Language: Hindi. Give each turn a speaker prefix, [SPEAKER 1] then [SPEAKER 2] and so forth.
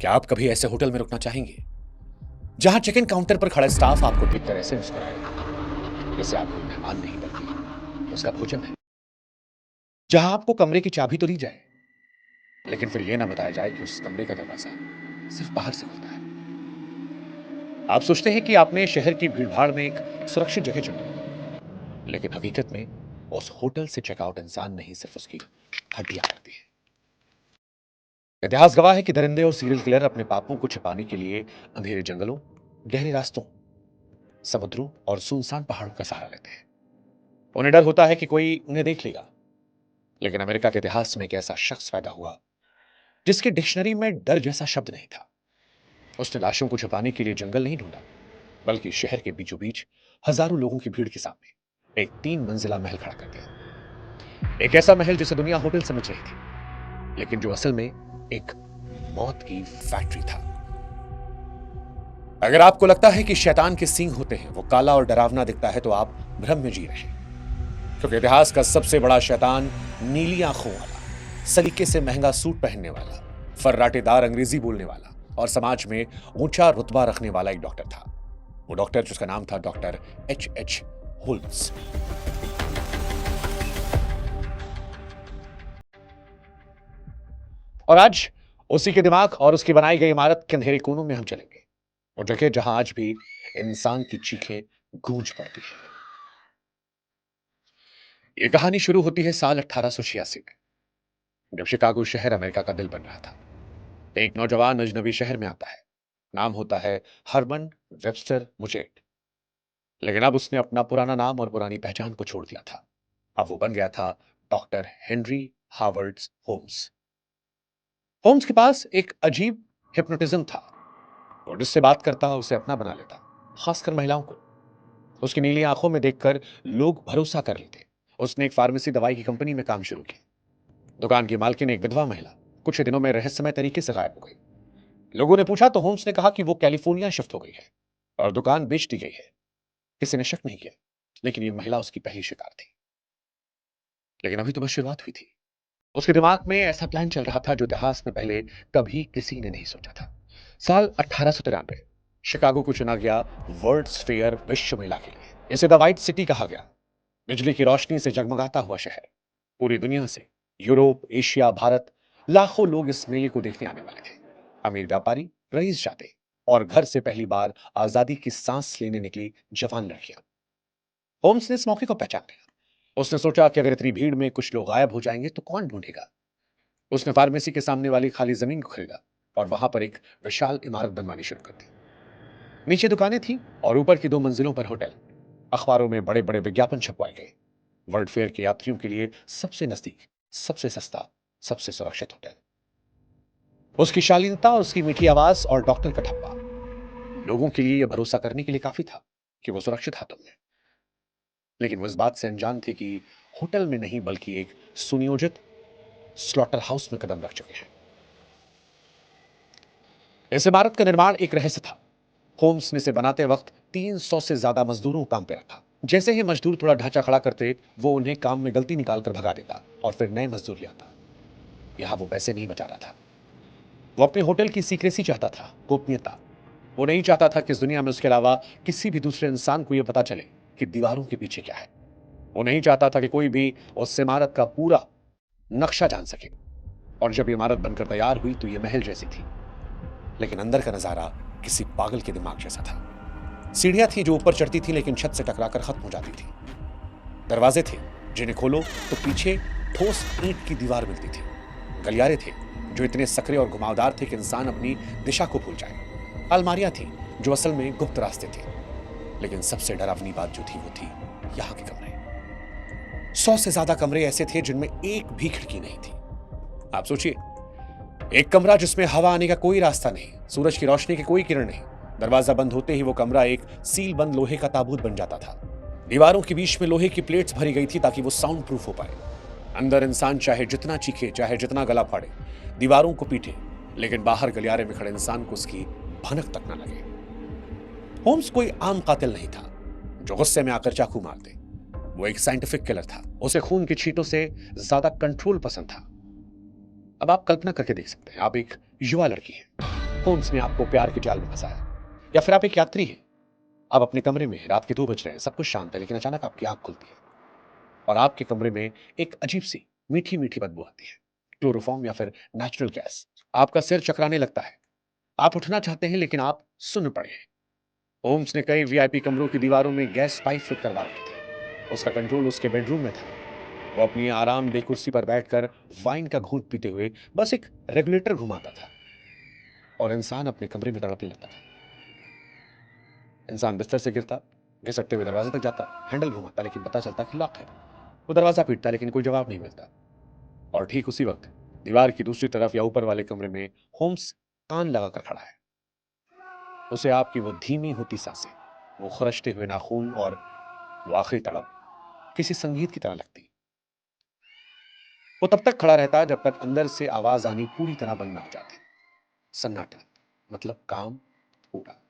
[SPEAKER 1] क्या आप कभी ऐसे होटल में रुकना चाहेंगे जहां चेक इन काउंटर पर खड़ा स्टाफ आपको देखकर ऐसे मुस्कुराए जैसे आप कोई मेहमान नहीं बल्कि उसका भोजन है, जहां आपको कमरे की चाबी तो दी जाए लेकिन फिर यह ना बताया जाए कि उस कमरे का दरवाजा सिर्फ बाहर से खुलता है। आप सोचते हैं कि आपने शहर की भीड़भाड़ में एक सुरक्षित जगह चुनी, लेकिन हकीकत में उस होटल से चेकआउट इंसान नहीं, सिर्फ उसकी हड्डियां करती है। इतिहास गवाह है कि दरिंदे और सीरियल किलर अपने पापों को छिपाने के लिए अंधेरे जंगलों, गहरे रास्तों, समुद्रों और सुनसान पहाड़ों का सहारा लेते हैं। उन्हें डर होता है कि कोई उन्हें देख लेगा। लेकिन अमेरिका के इतिहास में एक ऐसा शख्स पैदा हुआ जिसकी डिक्शनरी में डर जैसा शब्द नहीं था। उसने लाशों को छुपाने के लिए जंगल नहीं ढूंढा, बल्कि शहर के बीचों बीच हजारों लोगों की भीड़ के सामने एक 3 मंजिला महल खड़ा कर दिया। एक ऐसा महल जिसे दुनिया होटल समझ रही थी, लेकिन जो असल में एक मौत की फैक्ट्री था। अगर आपको लगता है कि शैतान के सींग होते हैं, वो काला और डरावना दिखता है, तो आप भ्रम में जी रहे हैं। क्योंकि इतिहास का सबसे बड़ा शैतान नीली आंखों वाला, सलीके से महंगा सूट पहनने वाला, फर्राटेदार अंग्रेजी बोलने वाला और समाज में ऊंचा रुतबा रखने वाला एक डॉक्टर था। वो डॉक्टर जिसका नाम था डॉक्टर H.H. होल्म्स। और आज उसी के दिमाग और उसकी बनाई गई इमारत के अंधेरे कोनों में हम चलेंगे, और जगह जहां आज भी इंसान की चीखें गूंज पड़ती है। यह कहानी शुरू होती है साल 1886 में, जब शिकागो शहर अमेरिका का दिल बन रहा था। एक नौजवान अजनबी शहर में आता है। नाम होता है हरमन वेबस्टर मुचेट। लेकिन अब उसने अपना पुराना नाम और पुरानी पहचान को छोड़ दिया था। अब वो बन गया था doctor Henry Howard Holmes. Holmes के पास एक अजीब हिप्नोटिज्म था। वो जिससे बात करता उसे अपना बना लेता, खासकर महिलाओं को। उसकी नीली आंखों में देखकर लोग भरोसा कर लेते। उसने एक फार्मेसी दवाई की कंपनी में काम शुरू किया। दुकान की मालकिन एक विधवा महिला कुछ दिनों में रहस्यमय तरीके से गायब हो गई। लोगों ने पूछा तो होम्स ने कहा कि वो कैलिफोर्निया शिफ्ट हो गई है और दुकान बेच दी गई है। किसी ने शक नहीं किया, लेकिन ये महिला उसकी पहली शिकार थी। लेकिन अभी तो बस शुरुआत हुई थी। उसके दिमाग में ऐसा प्लान चल रहा था जो इतिहास में पहले कभी किसी ने नहीं सोचा था। साल 1893 शिकागो को चुना गया वर्ल्ड्स फेयर विश्व मेला के लिए। इसे द व्हाइट सिटी कहा गया। बिजली की रोशनी से जगमगाता हुआ शहर। पूरी दुनिया से, यूरोप, एशिया, भारत, लाखों लोग इस मेले को देखने आने वाले थे। अमीर व्यापारी, रईस जाते और घर से पहली बार आजादी की सांस लेने निकली जवान लड़कियां। होम्स ने इस मौके को पहचान लिया। उसने सोचा कि अगर इतनी भीड़ में कुछ लोग गायब हो जाएंगे तो कौन ढूंढेगा। उसने फार्मेसी के सामने वाली खाली जमीन को खरीदा और वहां पर एक विशाल इमारत बनवानी शुरू कर दी। नीचे दुकानें थीं और ऊपर की 2 मंजिलों पर होटल। अखबारों में बड़े बड़े विज्ञापन छपवाए गए। वर्ल्ड फेयर के यात्रियों के लिए सबसे नजदीक, सबसे सस्ता, सबसे सुरक्षित होटल। उसकी शालीनता, उसकी मीठी आवाज और डॉक्टर का ठप्पा लोगों के लिए यह भरोसा करने के लिए काफी था कि वो सुरक्षित हाथों में। लेकिन वो इस बात से अनजान थे कि होटल में नहीं बल्कि एक सुनियोजित स्लॉटर हाउस में कदम रख चुके हैं। इस इमारत का निर्माण एक रहस्य था। होम्स ने इसे बनाते वक्त 300 से ज्यादा मजदूरों को काम पे रखा। जैसे ही मजदूर थोड़ा ढांचा खड़ा करते, वो उन्हें काम में गलती निकालकर भगा देता और फिर नए मजदूर ले आता। यहां वो पैसे नहीं बचा रहा था, वो अपने होटल की सीक्रेसी चाहता था, गोपनीयता। वो नहीं चाहता था कि इस दुनिया में उसके अलावा किसी भी दूसरे इंसान को यह पता चले कि दीवारों के पीछे क्या है। वो नहीं चाहता था कि कोई भी उस इमारत का पूरा नक्शा जान सके। और जब इमारत बनकर तैयार हुई तो यह महल जैसी थी, लेकिन अंदर का नजारा किसी पागल के दिमाग जैसा था। सीढ़ियां थी जो ऊपर चढ़ती थी लेकिन छत से टकराकर खत्म हो जाती थी। दरवाजे थे जिन्हें खोलो तो पीछे ठोस ईंट की दीवार मिलती थी। गलियारे थे जो इतने सकरे और घुमावदार थे कि इंसान अपनी दिशा को भूल जाए। अलमारियां थी जो असल में गुप्त रास्ते थे। लेकिन सबसे डरावनी बात जो थी वो थी यहां के कमरे। 100 से ज्यादा कमरे ऐसे थे जिनमें एक भी खिड़की नहीं थी। आप सोचिए, एक कमरा जिसमें हवा आने का कोई रास्ता नहीं, सूरज की रोशनी की कोई किरण नहीं। दरवाजा बंद होते ही वो कमरा एक सील बंद लोहे का ताबूत बन जाता था। दीवारों के बीच में लोहे की प्लेट्स भरी गई थी ताकि वो साउंड प्रूफ हो पाए। अंदर इंसान चाहे जितना चीखे, चाहे जितना गला फाड़े, दीवारों को पीटे, लेकिन बाहर गलियारे में खड़े इंसान को उसकी भनक तक ना लगे। होम्स कोई आम कातिल नहीं था जो गुस्से में आकर चाकू मार दे। वो एक साइंटिफिक किलर था। उसे खून की छींटों से ज्यादा कंट्रोल पसंद था। अब आप कल्पना करके देख सकते हैं, आप एक युवा लड़की हैं, होम्स ने आपको प्यार के जाल में फंसाया। या फिर आप एक यात्री हैं, आप अपने कमरे में, रात के 2 बज रहे हैं, सब कुछ शांत है, लेकिन अचानक आपकी आँख खुलती है और आपके कमरे में एक अजीब-सी मीठी-मीठी बदबू आती है। क्लोरोफॉर्म या फिर नेचुरल गैस। आपका सिर चकराने लगता है। आप उठना चाहते हैं, लेकिन आप सुन्न पड़े हैं। होम्स ने कई वीआईपी कमरों की दीवारों में गैस पाइप फिट करवा रखी थी। उसका कंट्रोल उसके बेडरूम में था। वो अपनी आरामदेह कुर्सी पर बैठकर वाइन का घूंट पीते हुए बस एक रेगुलेटर घुमाता था और इंसान अपने कमरे में तड़पने लगता था। इंसान बिस्तर से गिरता, घिसटते हुए दरवाजे तक जाता, हैंडल घुमाता, लेकिन पता चलता कि लॉक है। वो दरवाजा पीटता, लेकिन कोई जवाब नहीं मिलता। और ठीक उसी वक्त दीवार की दूसरी तरफ या ऊपर वाले कमरे में होम्स कान लगाकर खड़ा है। उसे आपकी वो धीमी होती सांसें, वो खरशते हुए नाखून और वो आखिरी तड़प किसी संगीत की तरह लगती। वो तब तक खड़ा रहता जब तक अंदर से आवाज आनी पूरी तरह बंद ना हो जाती। सन्नाटा, मतलब काम पूरा।